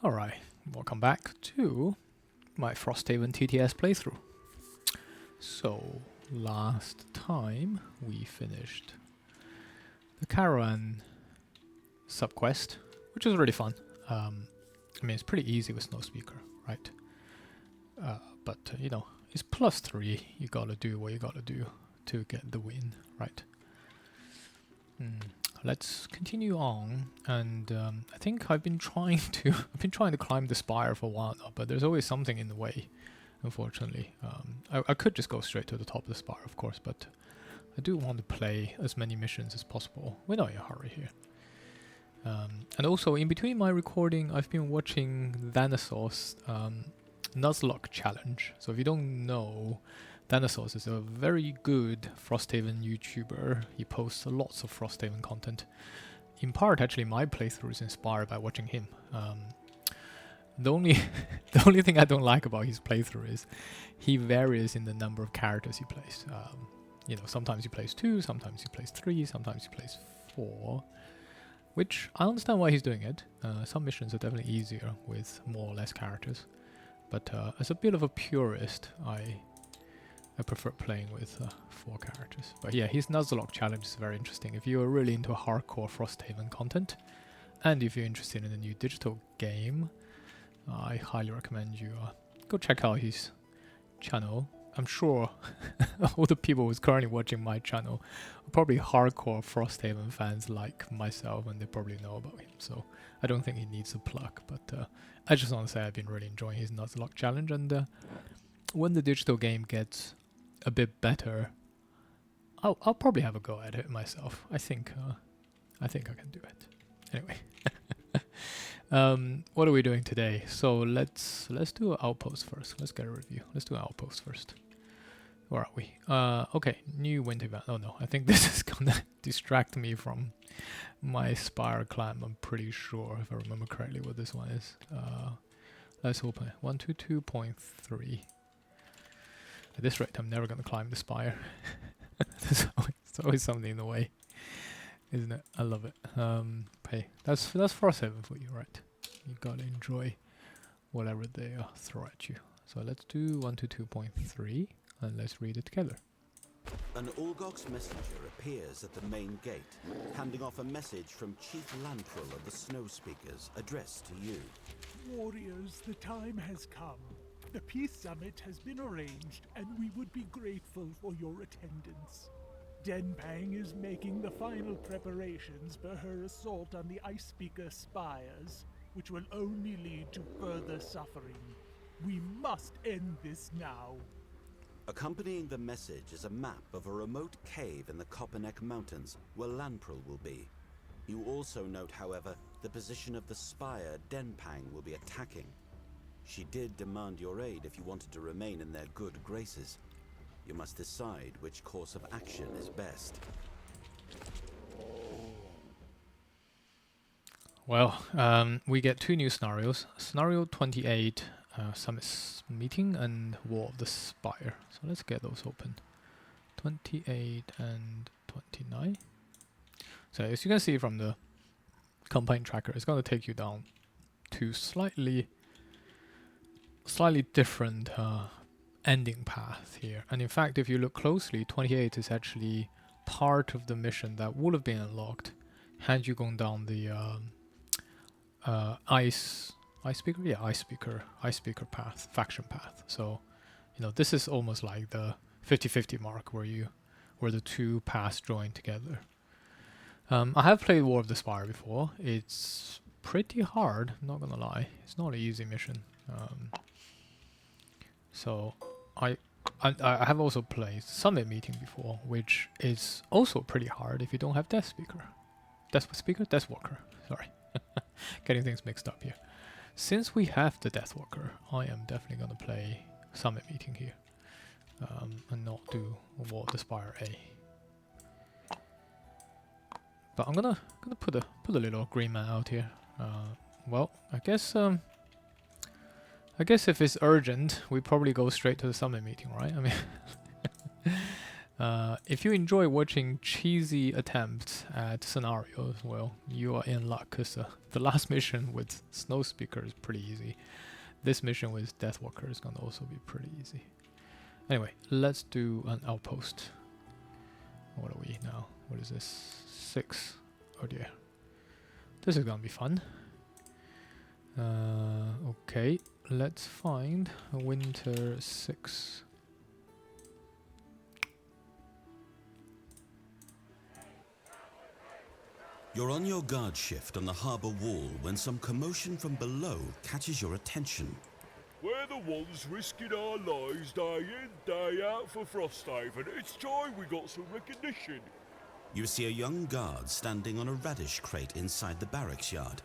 Alright, welcome back to my Frosthaven TTS playthrough. So, last time we finished the Caravan subquest, which was really fun. I mean, it's pretty easy with Snowspeaker, right? But you know, it's +3. You gotta do what you gotta do to get the win, right? Let's continue on, and I think I've been trying to climb the spire for a while now, but there's always something in the way, unfortunately. I could just go straight to the top of the spire, of course, but I do want to play as many missions as possible. We're not in a hurry here. And also, in between my recording, I've been watching Dinosaur's Nuzlocke challenge. So if you don't know, Dinosaurs is a very good Frosthaven YouTuber. He posts lots of Frosthaven content. In part, actually, my playthrough is inspired by watching him. The only thing I don't like about his playthrough is he varies in the number of characters he plays. You know, sometimes he plays 2, sometimes he plays 3, sometimes he plays 4. Which I understand why he's doing it. Some missions are definitely easier with more or less characters. But as a bit of a purist, I prefer playing with 4 characters. But yeah, his Nuzlocke challenge is very interesting. If you're really into hardcore Frosthaven content, and if you're interested in a new digital game, I highly recommend you go check out his channel. I'm sure all the people who's currently watching my channel are probably hardcore Frosthaven fans like myself, and they probably know about him. So I don't think he needs a plug. But I just want to say I've been really enjoying his Nuzlocke challenge, and when the digital game gets a bit better, I'll probably have a go at it myself. I think I can do it. Anyway, what are we doing today? So let's do an Outpost first. Let's get a review. Let's do an Outpost first. Where are we? Okay, new winter event. Oh no, I think this is gonna distract me from my Spire climb. I'm pretty sure, if I remember correctly, what this one is. Let's open it. 122.3. At this rate, I'm never going to climb the spire. There's always something in the way, isn't it? I love it. Hey, that's Frosthaven for you, right? You gotta enjoy whatever they throw at you. So let's do 122.3 and let's read it together. An Orgox messenger appears at the main gate, handing off a message from Chief Lantrell of the Snow Speakers, addressed to you. Warriors, the time has come. The Peace Summit has been arranged, and we would be grateful for your attendance. Denpang is making the final preparations for her assault on the Ice Speaker spires, which will only lead to further suffering. We must end this now. Accompanying the message is a map of a remote cave in the Kopanek Mountains, where Lantrell will be. You also note, however, the position of the spire Denpang will be attacking. She did demand your aid if you wanted to remain in their good graces. You must decide which course of action is best. Well, we get 2 new scenarios. Scenario 28, Summit Meeting, and War of the Spire. So let's get those open. 28 and 29. So as you can see from the campaign tracker, it's going to take you down to slightly different ending path here. And in fact, if you look closely, 28 is actually part of the mission that would have been unlocked had you gone down the Ice Speaker path, faction path. So, you know, this is almost like the 50-50 mark where the 2 paths join together. I have played War of the Spire before. It's pretty hard, not gonna lie. It's not an easy mission. So I have also played Summit Meeting before, which is also pretty hard if you don't have Deathwalker. Sorry, getting things mixed up here. Since we have the Deathwalker, I am definitely gonna play Summit Meeting here, and not do War of the Spire A. But I'm gonna put a little green man out here. Well, I guess if it's urgent, we probably go straight to the Summit Meeting, right? I mean, If you enjoy watching cheesy attempts at scenarios, well, you are in luck, because the last mission with Snow Speaker is pretty easy. This mission with Deathwalker is going to also be pretty easy. Anyway, let's do an outpost. What are we now? What is this? 6. Oh dear. This is going to be fun. Okay, let's find a winter 6. You're on your guard shift on the harbour wall when some commotion from below catches your attention. We're the ones risking our lives day in, day out for Frosthaven. It's time we got some recognition. You see a young guard standing on a radish crate inside the barracks yard.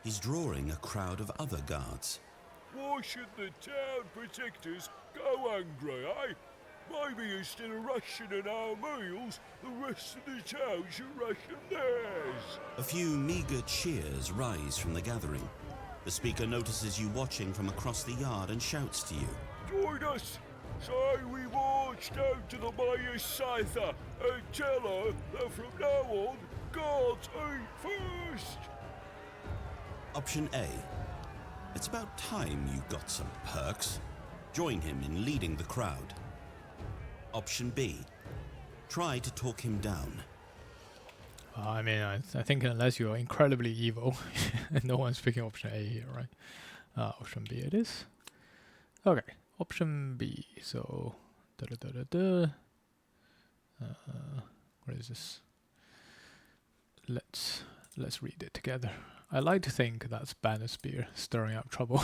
He's drawing a crowd of other guards. Why should the town protectors go angry, eh? Maybe instead of rationing our meals, the rest of the town should ration theirs. A few meagre cheers rise from the gathering. The speaker notices you watching from across the yard and shouts to you. Join us! Say we march down to the mayor's Scyther and tell her that from now on, guards eat first! Option A. It's about time you got some perks. Join him in leading the crowd. Option B. Try to talk him down. I mean, I think unless you're incredibly evil, no one's picking option A here, right? Option B it is. Okay, option B. So, what is this? Let's read it together. I like to think that's Banner Spear stirring up trouble.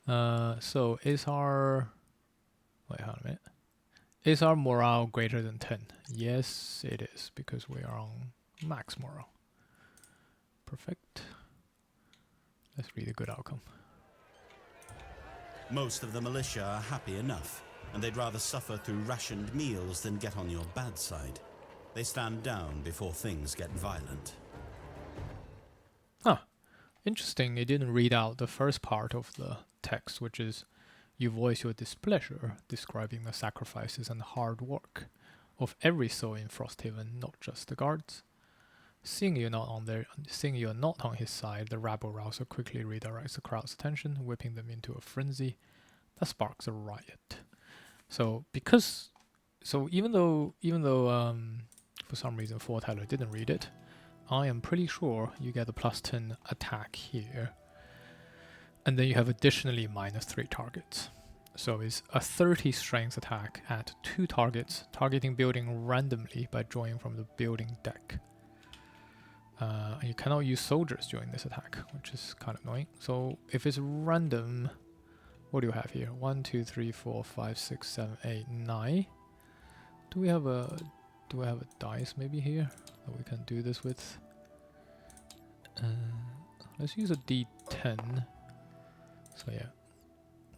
So is our... Wait, hold on a minute. Is our morale greater than 10? Yes, it is, because we are on max morale. Perfect. Let's read a good outcome. Most of the militia are happy enough, and they'd rather suffer through rationed meals than get on your bad side. They stand down before things get violent. Huh. Interesting, it didn't read out the first part of the text, which is you voice your displeasure, describing the sacrifices and hard work of every soul in Frosthaven, not just the guards. Seeing you're not on his side, the rabble rouser quickly redirects the crowd's attention, whipping them into a frenzy that sparks a riot. So even though for some reason Foreteller didn't read it, I am pretty sure you get a +10 attack here. And then you have additionally -3 targets. So it's a 30 strength attack at 2 targets, targeting building randomly by drawing from the building deck. And you cannot use soldiers during this attack, which is kind of annoying. So if it's random, what do you have here? 1, 2, 3, 4, 5, 6, 7, 8, 9. Do I have a dice maybe here that we can do this with? Let's use a D10. So yeah,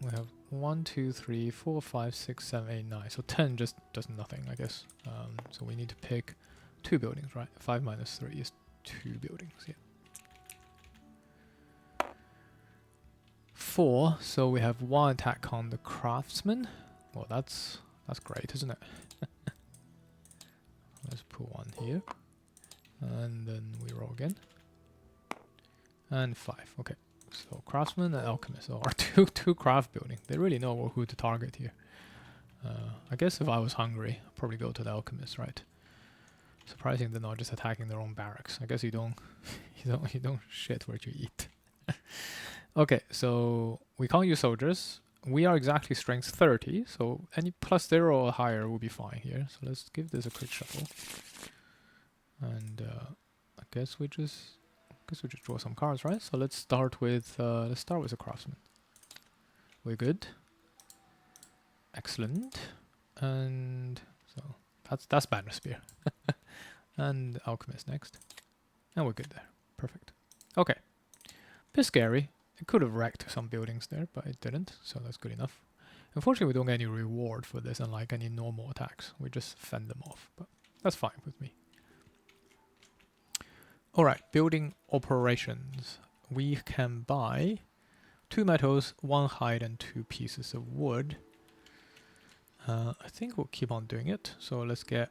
we have 1, 2, 3, 4, 5, 6, 7, 8, 9. So 10 just does nothing, I guess. So we need to pick 2 buildings, right? 5 minus 3 is 2 buildings, yeah. 4, so we have 1 attack on the craftsman. Well, that's great, isn't it? Let's put 1 here. And then we roll again. And 5, okay. So craftsman and alchemist are two craft building. They really know who to target here. I guess if I was hungry, I'd probably go to the alchemist, right? Surprising they're not just attacking their own barracks. I guess you don't shit what you eat. Okay, so we can't use soldiers. We are exactly strength 30, so any +0 or higher will be fine here. So let's give this a quick shuffle. And I guess we just draw some cards, right? So let's start with a craftsman. We're good. Excellent. And so that's Banner Spear. And alchemist next. And we're good there. Perfect. Okay. Bit scary. It could have wrecked some buildings there, but it didn't, so that's good enough. Unfortunately, we don't get any reward for this, unlike any normal attacks. We just fend them off, but that's fine with me. Alright, building operations. We can buy 2 metals, 1 hide, and 2 pieces of wood. I think we'll keep on doing it. So let's get...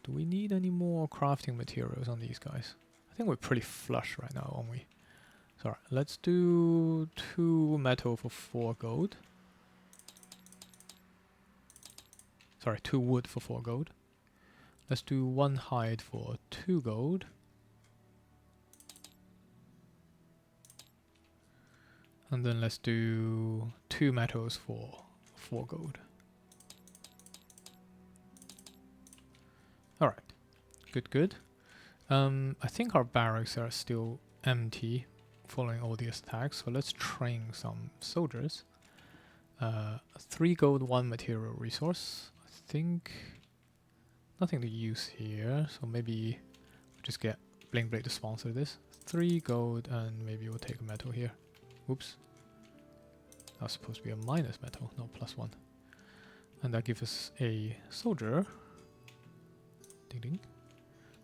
do we need any more crafting materials on these guys? I think we're pretty flush right now, aren't we? Sorry, let's do 2 metal for 4 gold. Sorry, 2 wood for 4 gold. Let's do 1 hide for 2 gold. And then let's do 2 metals for 4 gold. Alright, good. I think our barracks are still empty following all these attacks, so let's train some soldiers. 3 gold, 1 material resource. I think nothing to use here, so maybe we'll just get Blinkblade to sponsor this. 3 gold, and maybe we'll take a metal here. Oops. That's supposed to be a minus metal, not +1. And that gives us a soldier. Ding ding.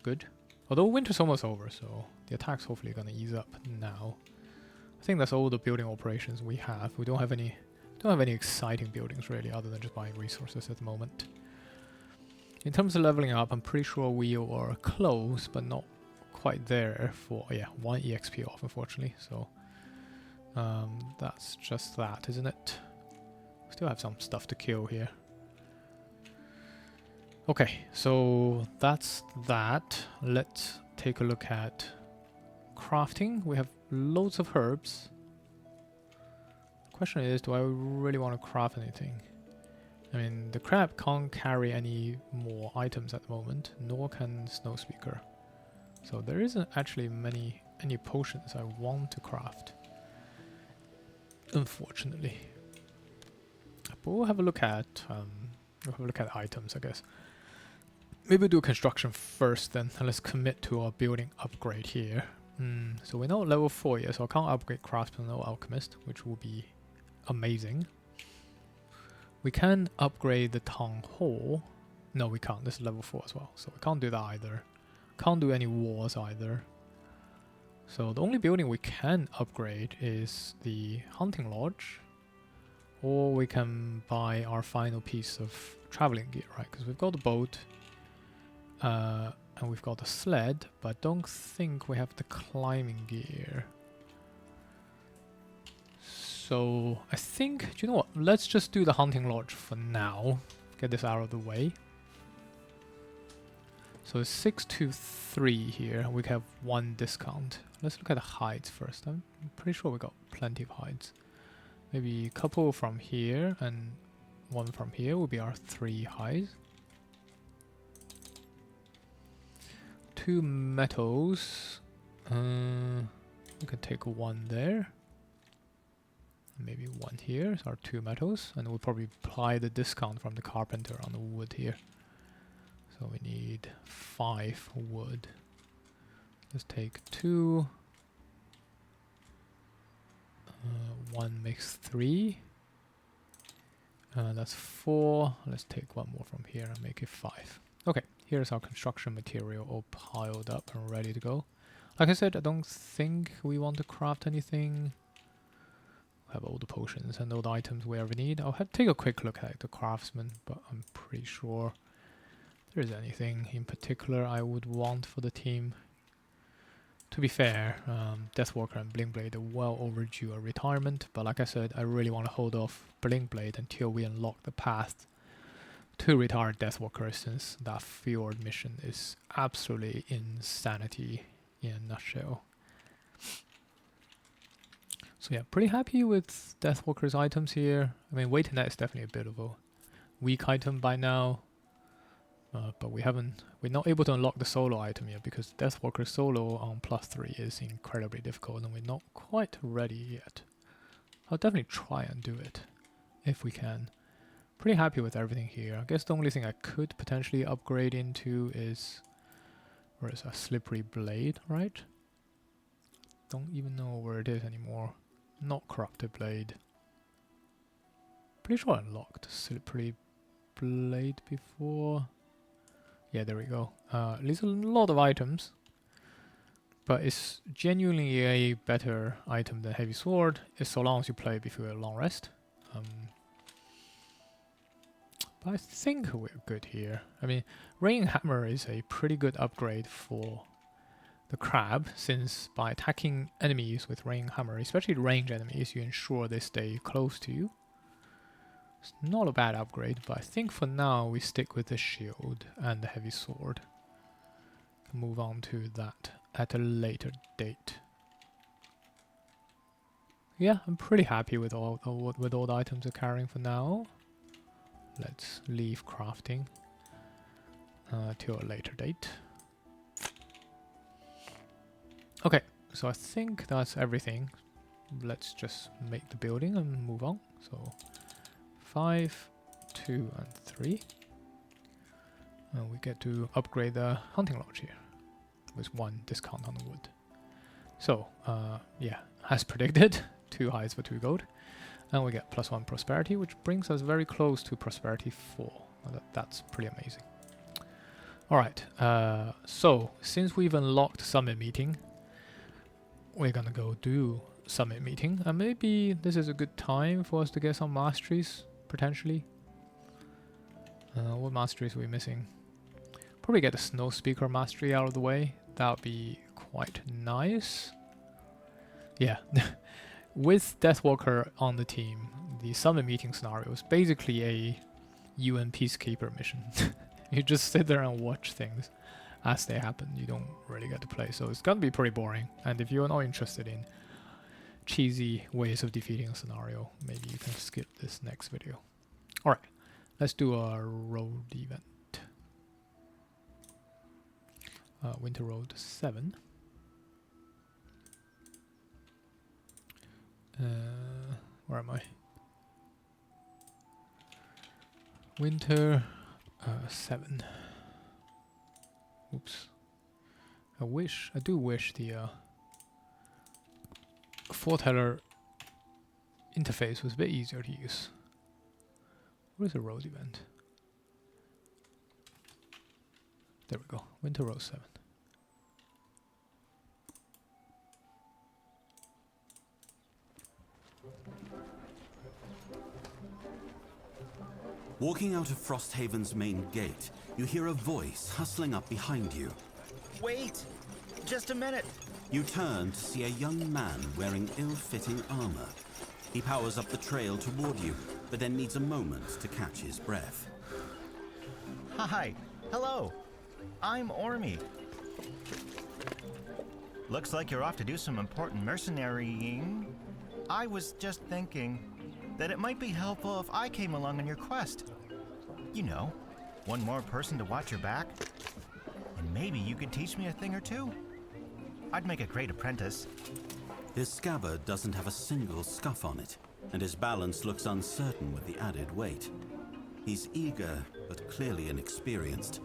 Good. Although winter's almost over, so the attack's hopefully gonna ease up now. I think that's all the building operations we have. We don't have any exciting buildings really, other than just buying resources at the moment. In terms of leveling up, I'm pretty sure we are close, but not quite there for 1 EXP off, unfortunately. So that's just that, isn't it? Still have some stuff to kill here. Okay, so that's that. Let's take a look at crafting. We have loads of herbs. Question is, do I really want to craft anything? I mean, the crab can't carry any more items at the moment, nor can Snowspeaker. So there isn't actually any potions I want to craft, unfortunately. But we'll have a look at items, I guess. Maybe we'll do construction first then, and let's commit to our building upgrade here. So we're not level 4 yet, so I can't upgrade Craftsman or Alchemist, which will be amazing. We can upgrade the Town Hall. No, we can't. This is level 4 as well, so we can't do that either. Can't do any wars either. So the only building we can upgrade is the Hunting Lodge, or we can buy our final piece of traveling gear, right? Because we've got the boat, and we've got the sled, but I don't think we have the climbing gear. So I think, do you know what? Let's just do the Hunting Lodge for now. Get this out of the way. So it's 623 here. We have 1 discount. Let's look at the hides first. I'm pretty sure we got plenty of hides. Maybe a couple from here and 1 from here will be our 3 hides. 2 metals. We can take 1 there. Maybe 1 here, so our 2 metals, and we'll probably apply the discount from the carpenter on the wood here. So we need 5 wood. Let's take 2. 1 makes 3. That's 4. Let's take 1 more from here and make it 5. Okay, here's our construction material all piled up and ready to go. Like I said, I don't think we want to craft anything. Have all the potions and all the items we ever need. I'll have to take a quick look at the craftsman, but I'm pretty sure there is anything in particular I would want for the team. To be fair, Deathwalker and Blinkblade are well overdue a retirement, but like I said, I really want to hold off Blinkblade until we unlock the path to retire Deathwalker, since that fjord mission is absolutely insanity in a nutshell. So yeah, pretty happy with Deathwalker's items here. I mean, Weight and Net is definitely a bit of a weak item by now. But we're not able to unlock the solo item yet, because Deathwalker solo on +3 is incredibly difficult and we're not quite ready yet. I'll definitely try and do it, if we can. Pretty happy with everything here. I guess the only thing I could potentially upgrade into is... where is a Slippery Blade, right? Don't even know where it is anymore. Not Corrupted Blade. Pretty sure I unlocked Slippery Blade before. Yeah, there we go. There's a lot of items, but it's genuinely a better item than Heavy Sword, so long as you play before a long rest. But I think we're good here. I mean, Rain Hammer is a pretty good upgrade for the crab, since by attacking enemies with Rain Hammer, especially range enemies, you ensure they stay close to you. It's not a bad upgrade, but I think for now we stick with the shield and the heavy sword. Move on to that at a later date. Yeah, I'm pretty happy with all the items we're carrying for now. Let's leave crafting to a later date. Okay, so I think that's everything. Let's just make the building and move on. So 5, 2, and 3. And we get to upgrade the hunting lodge here with 1 discount on the wood. So, yeah, as predicted, 2 hides for 2 gold. And we get +1 prosperity, which brings us very close to prosperity 4. That's pretty amazing. Alright, so since we've unlocked summit meeting, we're gonna go do summit meeting. And maybe this is a good time for us to get some masteries, potentially. What masteries are we missing? Probably get the Snow Speaker mastery out of the way. That would be quite nice. Yeah. With Deathwalker on the team, the summit meeting scenario is basically a UN peacekeeper mission. You just sit there and watch things as they happen. You don't really get to play, so it's gonna be pretty boring. And if you're not interested in cheesy ways of defeating a scenario, maybe you can skip this next video. Alright, let's do a road event. Winter Road 7. Where am I? Winter 7. Oops. I do wish the foreteller interface was a bit easier to use. What is a road event? There we go. Winter Road 7. Walking out of Frosthaven's main gate, you hear a voice hustling up behind you. Wait! Just a minute! You turn to see a young man wearing ill-fitting armor. He powers up the trail toward you, but then needs a moment to catch his breath. Hi! Hello! I'm Ormy. Looks like you're off to do some important mercenarying. I was just thinking that it might be helpful if I came along on your quest. You know, one more person to watch your back. And maybe you could teach me a thing or two. I'd make a great apprentice. His scabbard doesn't have a single scuff on it, and his balance looks uncertain with the added weight. He's eager, but clearly inexperienced.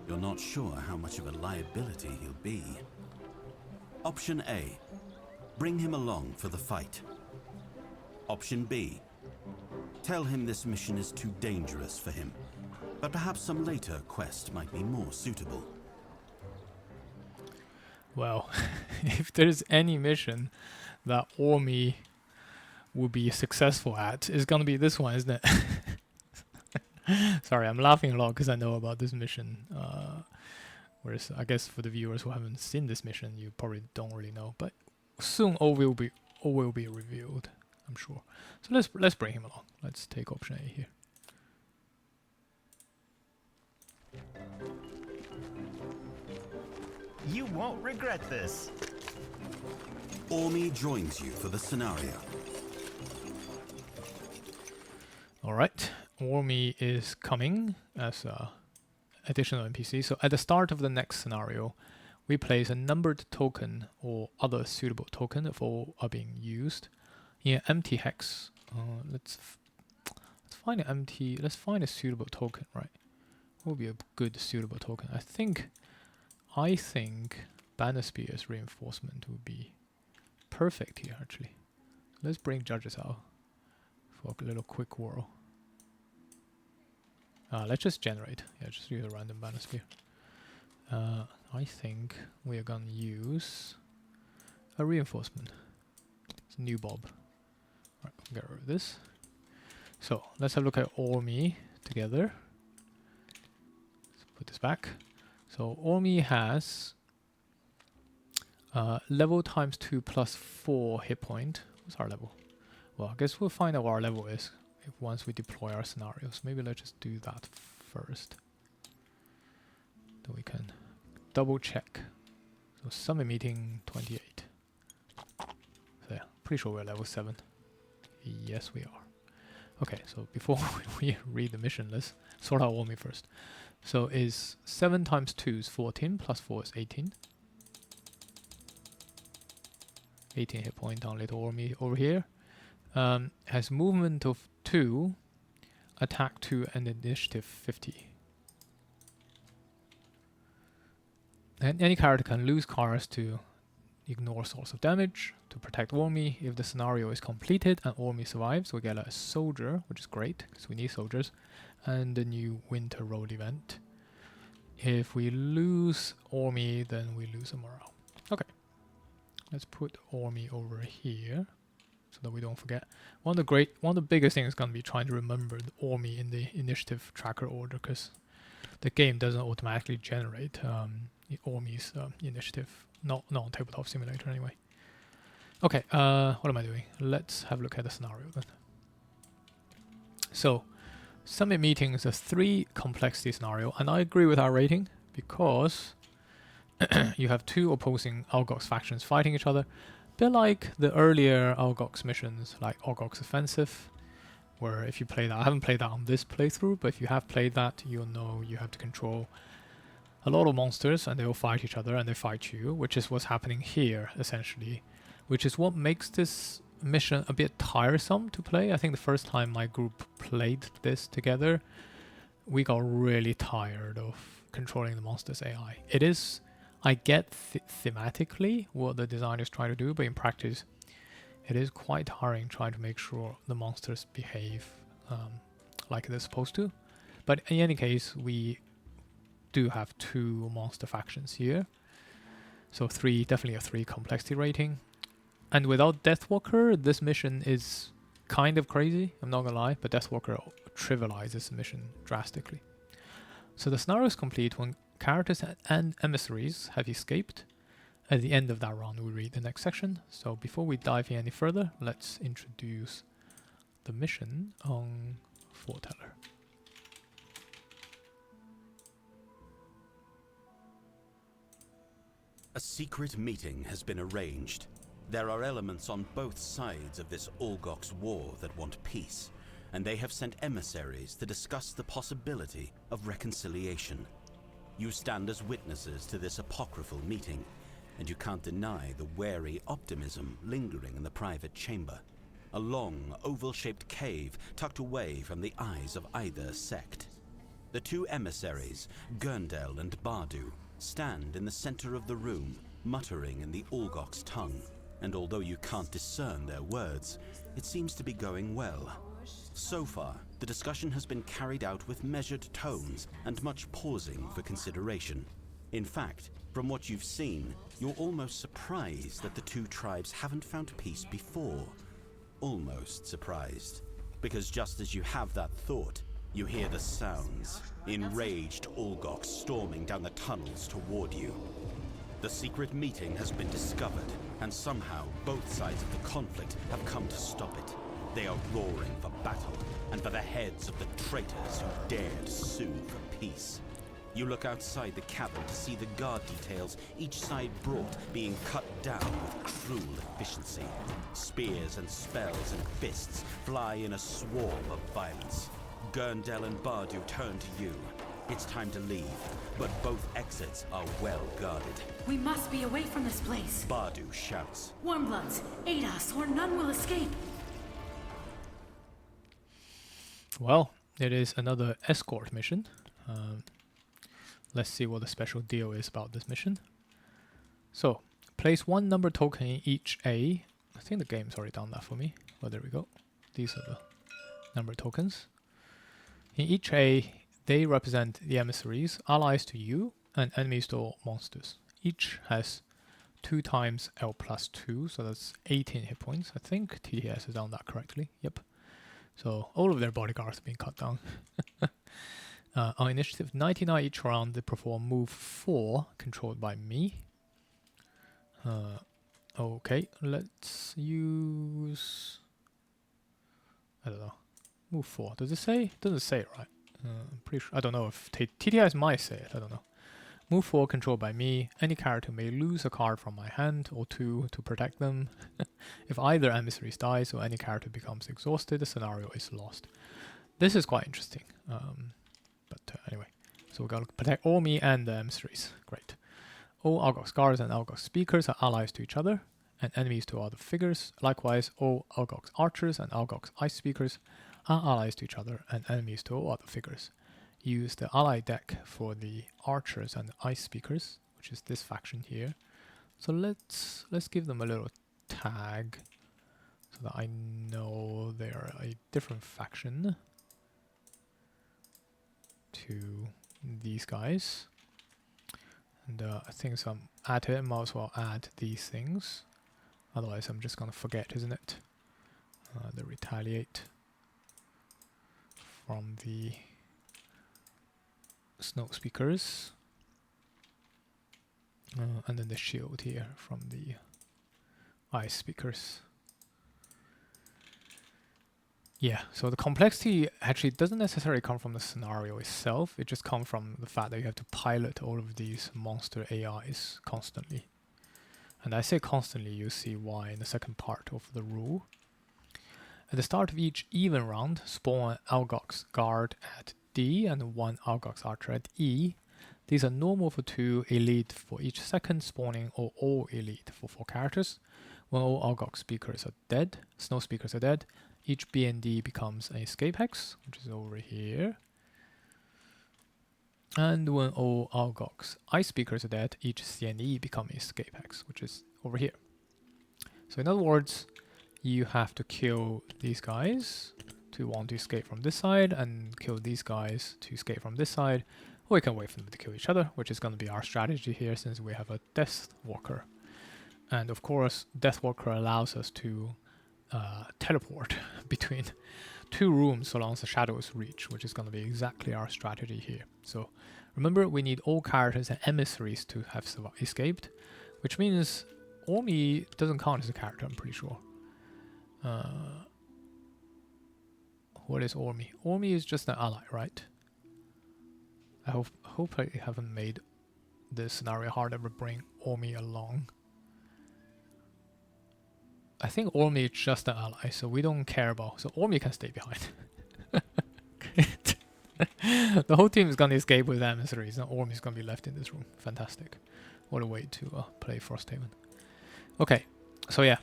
You're not sure how much of a liability he'll be. Option A. Bring him along for the fight. Option B. Tell him this mission is too dangerous for him, but perhaps some later quest might be more suitable. Well, if there's any mission that Ormy will be successful at, it's gonna be this one, isn't it? Sorry, I'm laughing a lot because I know about this mission. Whereas I guess for the viewers who haven't seen this mission, you probably don't really know. But soon all will be revealed, I'm sure. So let's bring him along. Let's take option A here. You won't regret this. Ormy joins you for the scenario. Alright, Ormy is coming as a additional NPC. So at the start of the next scenario, we place a numbered token or other suitable token if all are being used in an empty hex. Let's find an empty. Let's find a suitable token, right? What would be a good suitable token? I think Banner Spear's reinforcement would be perfect here, actually. Let's bring judges out for a little quick whirl. Let's just generate. Yeah, just use a random Banner Spear. I think we are gonna use a reinforcement. It's a new Bob. Right, get rid of this. So let's have a look at Ormy together. Let's put this back. So Ormi has level times 2 plus 4 hit point. What's our level? Well, I guess we'll find out what our level is once we deploy our scenarios. Maybe let's just do that first. Then we can double check. So summit meeting 28. So yeah, pretty sure we're level 7. Yes, we are. Okay, so before we read the mission, let's sort out Ormi first. So is 7 times 2 is 14, plus 4 is 18. 18 hit point on little Ormi over here. Has movement of 2, attack 2, and initiative 50. And any character can lose cards to ignore source of damage to protect Ormi. If the scenario is completed and Ormi survives, we get a soldier, which is great because we need soldiers, and the new winter road event. If we lose Ormi, then we lose a morale. Okay, let's put Ormi over here so that we don't forget. One of the biggest things is going to be trying to remember the Ormi in the initiative tracker order, because the game doesn't automatically generate Ormi's initiative. Not on Tabletop Simulator anyway. Okay, what am I doing? Let's have a look at the scenario then. So, Summit Meeting is a 3 complexity scenario, and I agree with our rating because you have 2 opposing Algox factions fighting each other. A bit like the earlier Algox missions, like Algox Offensive, where if you play that, I haven't played that on this playthrough, but if you have played that, you'll know you have to control a lot of monsters and they will fight each other and they fight you, which is what's happening here essentially, which is what makes this mission a bit tiresome to play. I think the first time my group played this together, we got really tired of controlling the monsters' AI. It is, I get thematically what the designer is trying to do, but in practice it is quite tiring trying to make sure the monsters behave like they're supposed to. But in any case, we do have 2 monster factions here, so 3, definitely a 3 complexity rating. And without Deathwalker, this mission is kind of crazy, I'm not gonna lie, but Deathwalker trivializes the mission drastically. So the scenario is complete when characters and emissaries have escaped. At the end of that round, we read the next section. So before we dive in any further, let's introduce the mission on Foreteller. A secret meeting has been arranged. There are elements on both sides of this Algox war that want peace, and they have sent emissaries to discuss the possibility of reconciliation. You stand as witnesses to this apocryphal meeting, and you can't deny the wary optimism lingering in the private chamber. A long, oval-shaped cave tucked away from the eyes of either sect. The 2 emissaries, Gurndel and Bardu, stand in the center of the room, muttering in the Algox tongue. And although you can't discern their words, it seems to be going well. So far, the discussion has been carried out with measured tones and much pausing for consideration. In fact, from what you've seen, you're almost surprised that the 2 tribes haven't found peace before. Almost surprised. Because just as you have that thought, you hear the sounds. Enraged Algox storming down the tunnels toward you. The secret meeting has been discovered, and somehow both sides of the conflict have come to stop it. They are roaring for battle, and for the heads of the traitors who dared sue for peace. You look outside the cabin to see the guard details each side brought being cut down with cruel efficiency. Spears and spells and fists fly in a swarm of violence. Gurndel and Bardu turn to you. It's time to leave, but both exits are well guarded. We must be away from this place. Bardu shouts. Warmbloods, aid us, or none will escape. Well, it is another escort mission. Let's see what the special deal is about this mission. So, place 1 number token in each A. I think the game's already done that for me. Well, there we go. These are the number tokens. In each A, they represent the emissaries, allies to you, and enemies to all monsters. Each has 2 times L plus 2, so that's 18 hit points. I think TTS has done that correctly. Yep. So all of their bodyguards have been cut down. On initiative 99 each round, they perform move 4, controlled by me. Okay, let's use... I don't know. Move 4. Does it say? It doesn't say it, right? I'm pretty sure. I don't know if TTIs might say it. I don't know. Move 4 controlled by me. Any character may lose a card from my hand or 2 to protect them. If either emissaries dies or any character becomes exhausted, the scenario is lost. This is quite interesting. Anyway, so we're going to protect all me and the emissaries. Great. All Algox guards and Algox speakers are allies to each other and enemies to other figures. Likewise, all Algox archers and Algox ice speakers are allies to each other and enemies to all other figures. Use the ally deck for the archers and the ice speakers, which is this faction here. So let's give them a little tag so that I know they're a different faction to these guys. And I think some add it, might as well add these things. Otherwise I'm just gonna forget, isn't it? The retaliate from the snow speakers. And then the shield here from the ice speakers. Yeah, so the complexity actually doesn't necessarily come from the scenario itself, it just comes from the fact that you have to pilot all of these monster AIs constantly. And I say constantly, you see why in the second part of the rule. At the start of each even round, spawn Algox guard at D and 1 Algox archer at E. These are normal for 2, elite for each second spawning, or all elite for 4 characters. When all Algox speakers are dead, snow speakers are dead, each B and D becomes an escape hex, which is over here. And when all Algox ice speakers are dead, each C and E become an escape hex, which is over here. So in other words, you have to kill these guys to want to escape from this side, and kill these guys to escape from this side, or you can wait for them to kill each other, which is going to be our strategy here since we have a Deathwalker. And of course, Deathwalker allows us to teleport between 2 rooms so long as the shadow is reached, which is going to be exactly our strategy here. So remember, we need all characters and emissaries to have escaped, which means Ormi doesn't count as a character, I'm pretty sure. What is Ormi? Ormi is just an ally, right? I hope I haven't made this scenario hard ever bring Ormi along. I think Ormi is just an ally, so we don't care about. So Ormi can stay behind. The whole team is gonna escape with emissaries, and Ormi is gonna be left in this room. Fantastic! What a way to play Frosthaven. Okay, so yeah,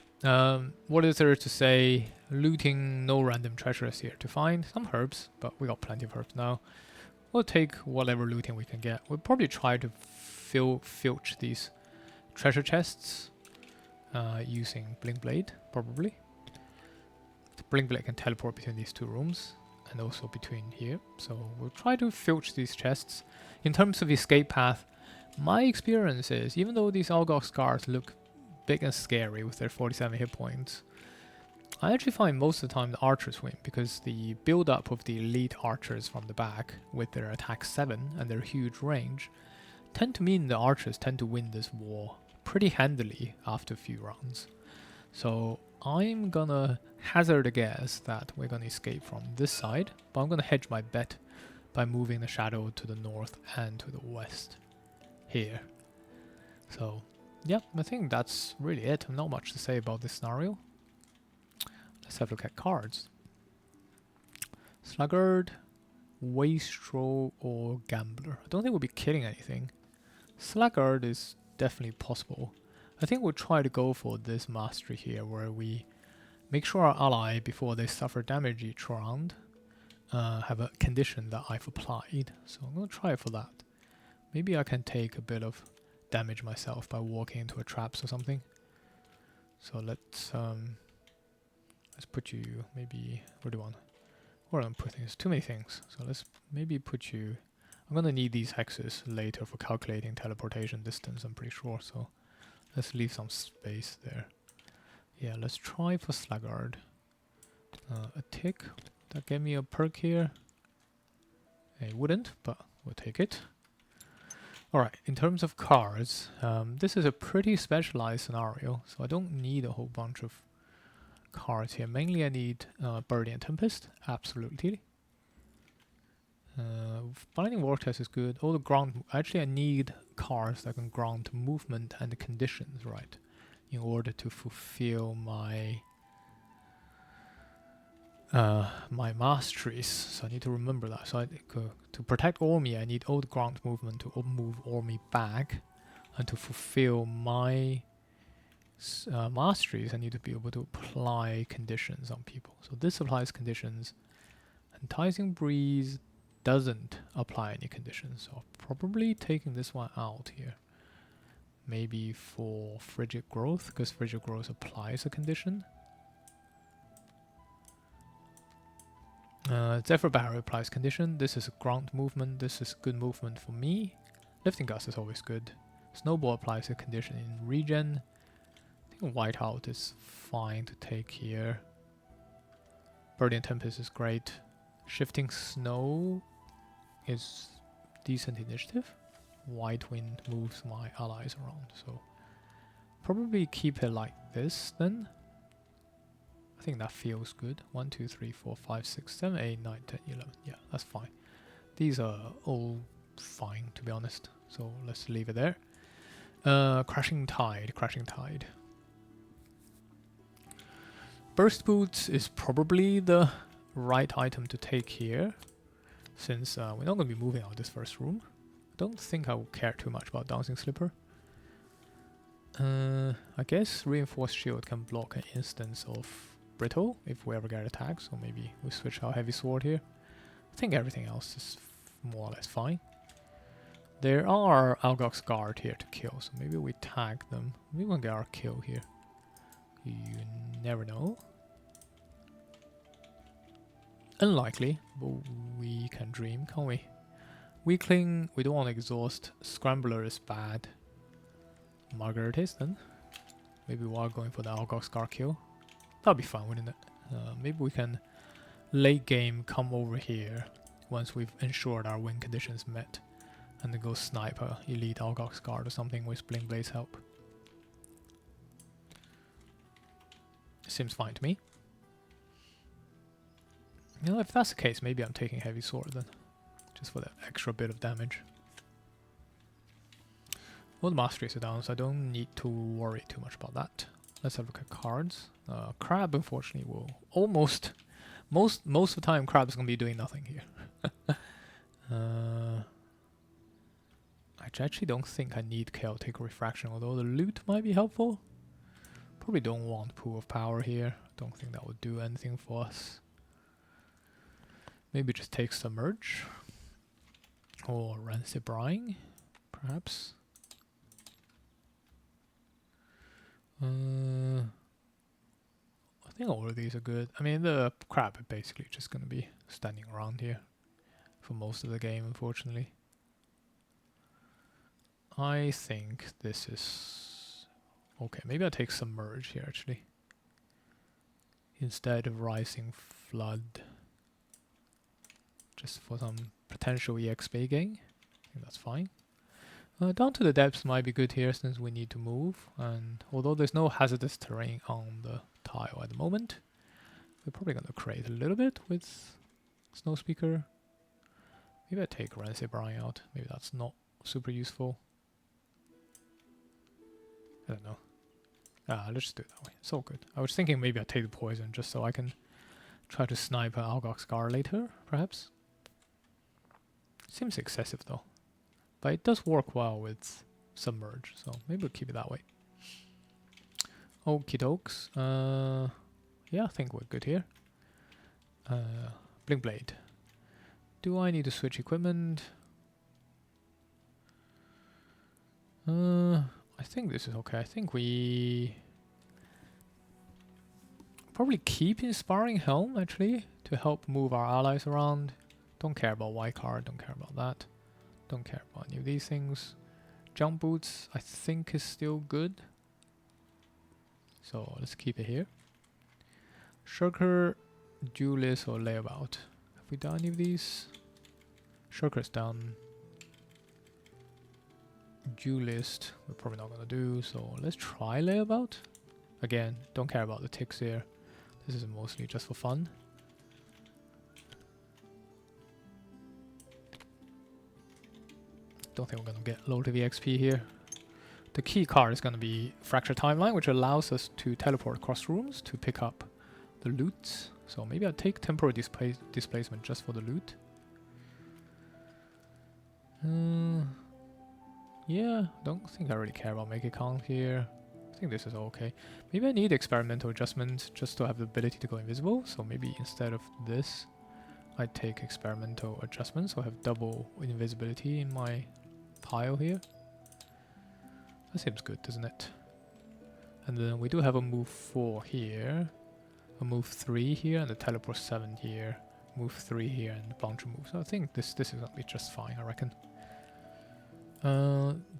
what is there to say? Looting, no random treasures here to find. Some herbs, but we got plenty of herbs now. We'll take whatever looting we can get. We'll probably try to filch these treasure chests. Using Blinkblade, probably. The Blinkblade can teleport between these 2 rooms, and also between here. So we'll try to filch these chests. In terms of escape path, my experience is, even though these Algox guards look big and scary with their 47 hit points, I actually find most of the time the archers win, because the build-up of the elite archers from the back, with their attack 7 and their huge range, tend to mean the archers tend to win this war pretty handily after a few rounds. So I'm gonna hazard a guess that we're gonna escape from this side, but I'm gonna hedge my bet by moving the shadow to the north and to the west here. So yeah, I think that's really it. Not much to say about this scenario. Let's have a look at cards. Sluggard, Wastrel, or Gambler. I don't think we'll be killing anything. Sluggard is definitely possible. I think we'll try to go for this mastery here, where we make sure our ally, before they suffer damage each round, have a condition that I've applied. So I'm going to try for that. Maybe I can take a bit of damage myself by walking into a traps or something. So let's put you, maybe, where do I want? Where am I putting this? Too many things. So let's maybe put you. I'm gonna need these hexes later for calculating teleportation distance, I'm pretty sure, so let's leave some space there. Yeah, let's try for Sluggard. A tick. That gave me a perk here. It wouldn't, but we'll take it. Alright, in terms of cards, this is a pretty specialized scenario, so I don't need a whole bunch of cards here. Mainly I need Birdie and Tempest, absolutely. Binding Vortex is good. All the ground... Actually, I need cards that can grant movement and conditions, right? In order to fulfill my... my masteries, so I need to remember that. So to protect Ormi, I need old ground movement to move Ormi back, and to fulfill my masteries, I need to be able to apply conditions on people. So this applies conditions. Enticing Breeze doesn't apply any conditions, so probably taking this one out here. Maybe for Frigid Growth, because Frigid Growth applies a condition. Zephyr Barrier applies condition. This is a ground movement. This is good movement for me. Lifting Gust is always good. Snowball applies a condition in regen. I think Whiteout is fine to take here. Birdie and Tempest is great. Shifting Snow is decent initiative. White Wind moves my allies around, so probably keep it like this then. I think that feels good. 1, 2, 3, 4, 5, 6, 7, 8, 9, 10, 11. Yeah, that's fine. These are all fine, to be honest. So let's leave it there. Crashing Tide, Crashing Tide. Burst Boots is probably the right item to take here, since we're not going to be moving out of this first room. I don't think I will care too much about Dancing Slipper. I guess Reinforced Shield can block an instance of Brittle if we ever get attacked, so maybe we switch our Heavy Sword here. I think everything else is more or less fine. There are Algox Guard here to kill, so maybe we tag them. We won't get our kill here. You never know. Unlikely, but we can dream, can't we? Weakling, we don't want to exhaust. Scrambler is bad. Margaret is then. Maybe we are going for the Algox Guard kill. That'll be fun, wouldn't it? Maybe we can late game come over here once we've ensured our win conditions met, and then go snipe a elite Algox Guard or something with Blinkblade's help. Seems fine to me. You know, if that's the case, maybe I'm taking Heavy Sword then, just for that extra bit of damage. All the masteries are down, so I don't need to worry too much about that. Let's have a look at cards. Crab, unfortunately, will almost... Most of the time, Crab's going to be doing nothing here. I actually don't think I need Chaotic Refraction, although the loot might be helpful. Probably don't want Pool of Power here. Don't think that would do anything for us. Maybe just take Submerge. Or Rancid Brine, perhaps. I think all of these are good. I mean, the crab is basically just going to be standing around here for most of the game, unfortunately. I think this is... Okay, maybe I'll take Submerge here, actually. Instead of Rising Flood. Just for some potential EXP gain. I think that's fine. Down to the depths might be good here since we need to move, and although there's no hazardous terrain on the tile at the moment, we're probably going to create a little bit with Snowspeaker. Maybe I take Rancid Brine out, maybe that's not super useful. I don't know. Let's just do it that way, it's all good. I was thinking maybe I'd take the poison just so I can try to snipe an Algox Guard later, perhaps. Seems excessive though. But it does work well with Submerge, so maybe we'll keep it that way. Okie dokes. Yeah, I think we're good here. Blinkblade. Do I need to switch equipment? I think this is okay. I think we probably keep Inspiring Helm actually to help move our allies around. Don't care about white card, don't care about that. Don't care about any of these things. Jump Boots I think is still good. So let's keep it here. Shirker, Duelist or Layabout. Have we done any of these? Shulker's done. Duelist, we're probably not gonna do, so let's try Layabout. Again, don't care about the ticks here. This is mostly just for fun. Don't think we're gonna get loads of EXP here. The key card is gonna be Fracture Timeline, which allows us to teleport across rooms to pick up the loot. So maybe I'll take Temporary Displacement just for the loot. Yeah, don't think I really care about Make It Count here. I think this is okay. Maybe I need Experimental Adjustment just to have the ability to go invisible. So maybe instead of this, I take Experimental Adjustment, so I have double invisibility in my pile here. That seems good, doesn't it? And then we do have a move 4 here, a move 3 here, and a teleport 7 here, move 3 here, and a bunch of moves. So I think this is gonna be just fine, I reckon.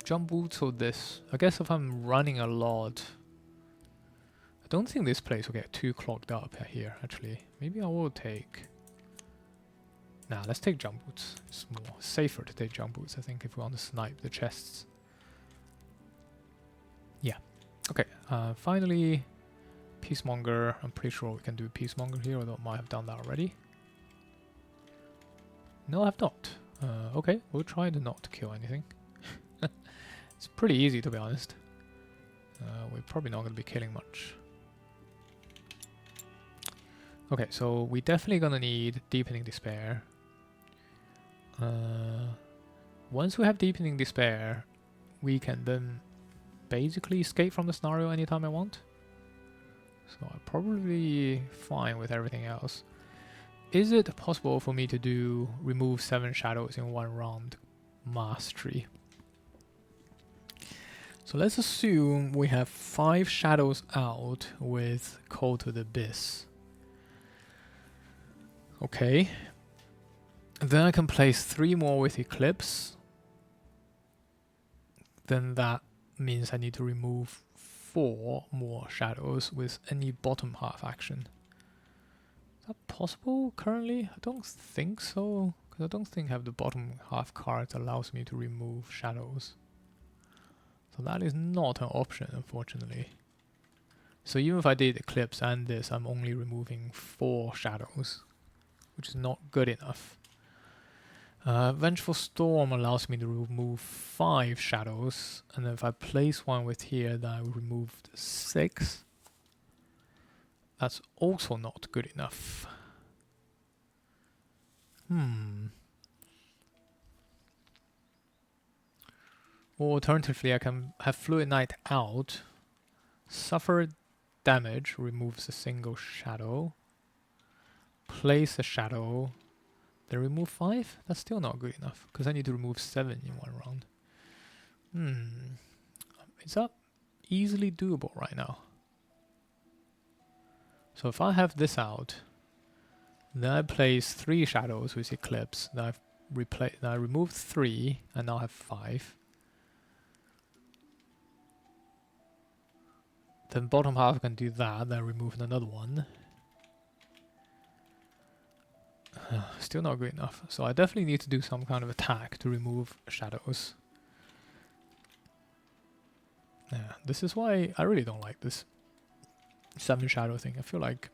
Jump boots or this. I guess if I'm running a lot, I don't think this place will get too clogged up here, actually. Maybe I will take... Nah, let's take jump boots. It's more safer to take jump boots, I think, if we want to snipe the chests. Yeah. Okay, finally, Peacemonger. I'm pretty sure we can do Peacemonger here, although I might have done that already. No, I have not. Okay, we'll try to not kill anything. It's pretty easy, to be honest. We're probably not going to be killing much. Okay, so we're definitely going to need Deepening Despair. Once we have Deepening Despair, we can then basically escape from the scenario anytime I want. So I'm probably fine with everything else. Is it possible for me to do remove 7 shadows in 1 round mastery? So let's assume we have 5 shadows out with Call to the Abyss. Okay. Then I can place 3 more with Eclipse. Then that means I need to remove 4 more shadows with any bottom half action. Is that possible currently? I don't think so, because I don't think I have the bottom half card that allows me to remove shadows. So that is not an option, unfortunately. So even if I did Eclipse and this, I'm only removing 4 shadows, which is not good enough. Vengeful Storm allows me to remove 5 shadows, and then if I place one with here, then I removed 6. That's also not good enough. Or alternatively, I can have Fluid Knight out, suffer damage, removes a single shadow, place a shadow, then remove 5? That's still not good enough, because I need to remove 7 in 1 round. Is that easily doable right now? So if I have this out, then I place 3 shadows with Eclipse, then I remove 3, and now I have 5. Then bottom half can do that, then remove another one. Still not good enough. So I definitely need to do some kind of attack to remove shadows. Yeah, this is why I really don't like this 7 shadow thing. I feel like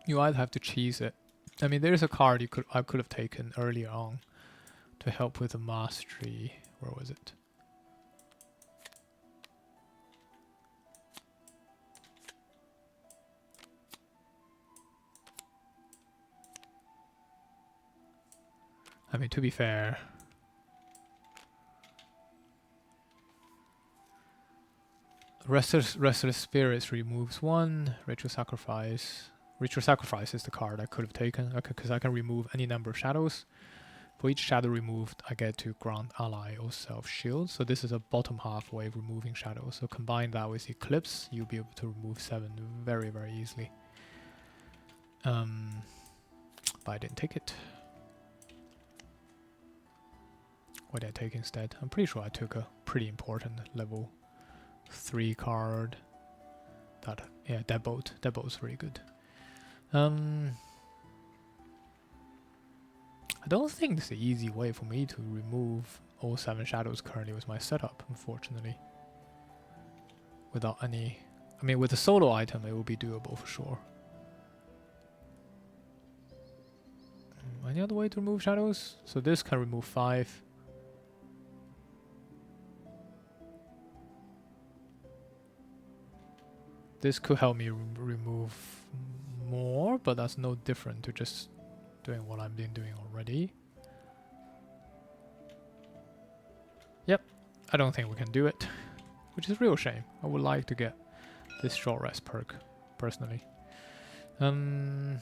you either have to cheese it. I mean, there is a card I could have taken earlier on to help with the mastery. Where was it? I mean, to be fair, Restless Spirits removes 1, Ritual Sacrifice. Ritual Sacrifice is the card I could have taken, because I can remove any number of shadows. For each shadow removed, I get to grant ally or self shield. So this is a bottom half way of removing shadows. So combine that with Eclipse, you'll be able to remove 7 very, very easily. But I didn't take it. What did I take instead? I'm pretty sure I took a pretty important level 3 card. That, yeah, Deadbolt. Deadbolt's really good. I I don't think there's an easy way for me to remove all 7 shadows currently with my setup, unfortunately. Without any... I mean, with a solo item, it will be doable for sure. Any other way to remove shadows? So this can remove 5. This could help me remove more, but that's no different to just doing what I've been doing already. Yep, I don't think we can do it, which is a real shame. I would like to get this short rest perk, personally. Is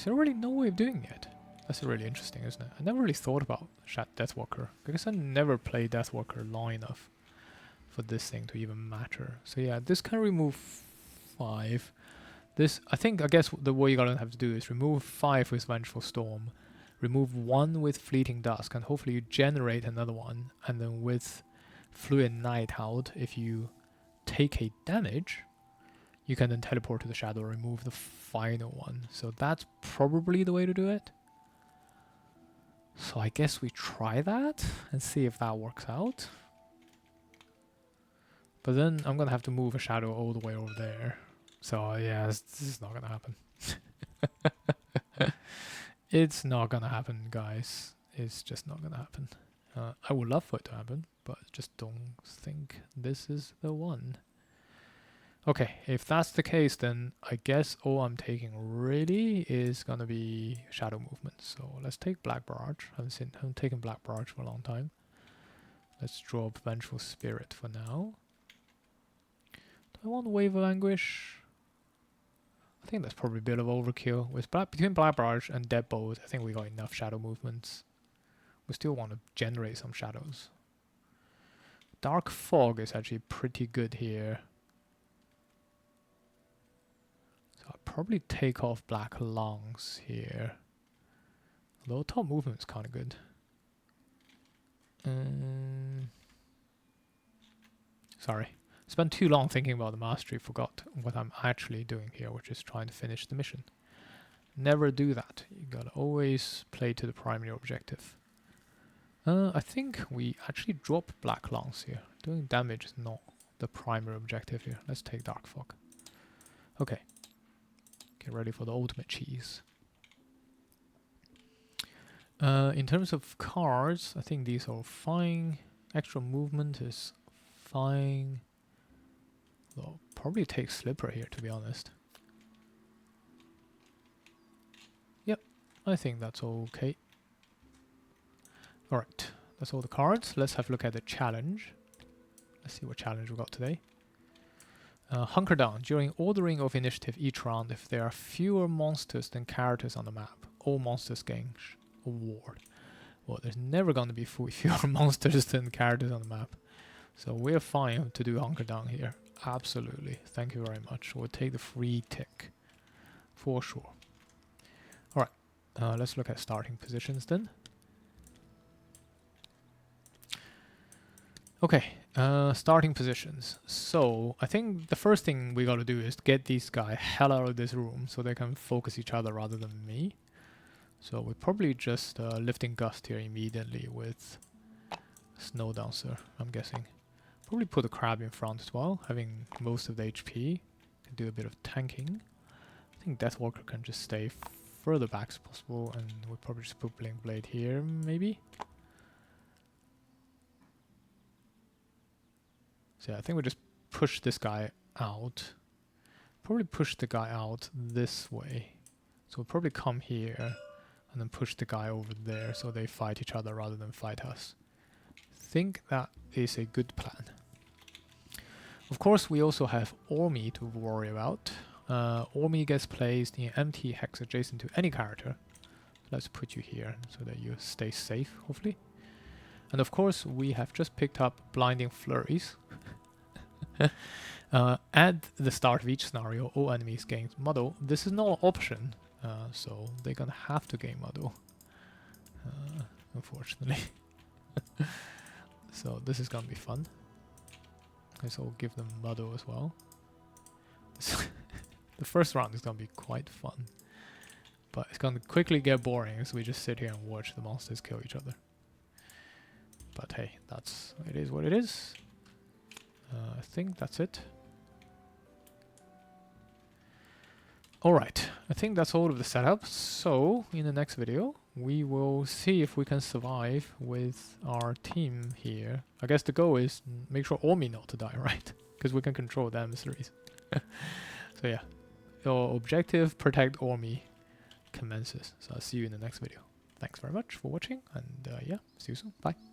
there really no way of doing it? That's really interesting, isn't it? I never really thought about Deathwalker, because I never played Deathwalker long enough for this thing to even matter. So yeah, this can remove 5. This, I guess the way you're gonna have to do is remove 5 with Vengeful Storm, remove 1 with Fleeting Dusk, and hopefully you generate another one, and then with Fluid Night Out, if you take a damage, you can then teleport to the shadow and remove the final one. So that's probably the way to do it. So I guess we try that and see if that works out. But then I'm gonna have to move a shadow all the way over there. So yeah, this is not gonna happen. It's not gonna happen, guys. It's just not gonna happen. I would love for it to happen, but just don't think this is the one. Okay, if that's the case, then I guess all I'm taking really is gonna be shadow movement. So let's take Black Barrage. I haven't taken Black Barrage for a long time. Let's drop Vengeful Spirit for now. Do I want Wave of Anguish? I think that's probably a bit of overkill. With between Black Barrage and Deadbolt, I think we got enough shadow movements. We still want to generate some shadows. Dark Fog is actually pretty good here. So I'll probably take off Black Lungs here. Although top movement is kind of good. Sorry. Spent too long thinking about the mastery, forgot what I'm actually doing here, which is trying to finish the mission. Never do that. You gotta always play to the primary objective. I think we actually drop Black Lungs here. Doing damage is not the primary objective here. Let's take Dark Fog. Okay. Get ready for the ultimate cheese. In terms of cards, I think these are fine. Extra movement is fine. I'll probably take Slipper here, to be honest. Yep, I think that's okay. Alright, that's all the cards. Let's have a look at the challenge. Let's see what challenge we got today. Hunker down. During ordering of initiative each round, if there are fewer monsters than characters on the map, all monsters gain award. Well, there's never going to be fewer monsters than characters on the map. So we're fine to do Hunker down here. Absolutely. Thank you very much. We'll take the free tick. For sure. Alright. Let's look at starting positions then. Okay. Starting positions. So, I think the first thing we gotta do is get these guys hell out of this room so they can focus each other rather than me. So, we're probably just lifting Gust here immediately with Snowdancer, I'm guessing. Probably put a crab in front as well, having most of the HP. Can do a bit of tanking. I think Deathwalker can just stay further back as possible, and we'll probably just put Blinkblade here, maybe. So yeah, I think we just push this guy out. Probably push the guy out this way. So we'll probably come here and then push the guy over there so they fight each other rather than fight us. Think that is a good plan. Of course, we also have Ormi to worry about. Ormi gets placed in empty hex adjacent to any character. Let's put you here so that you stay safe, hopefully. And of course, we have just picked up Blinding Flurries. At the start of each scenario, all enemies gain muddle. This is not an option, so they're gonna have to gain muddle. Unfortunately. So this is gonna be fun. So we'll give them muddle as well. The first round is gonna be quite fun. But it's gonna quickly get boring, so we just sit here and watch the monsters kill each other. But hey, it is what it is. I think that's it. Alright, I think that's all of the setup. So, in the next video, we will see if we can survive with our team here. I guess the goal is make sure Ormi not to die, right? Because we can control the emissaries. So yeah, your objective, protect Ormi, commences. So I'll see you in the next video. Thanks very much for watching, and yeah, see you soon. Bye.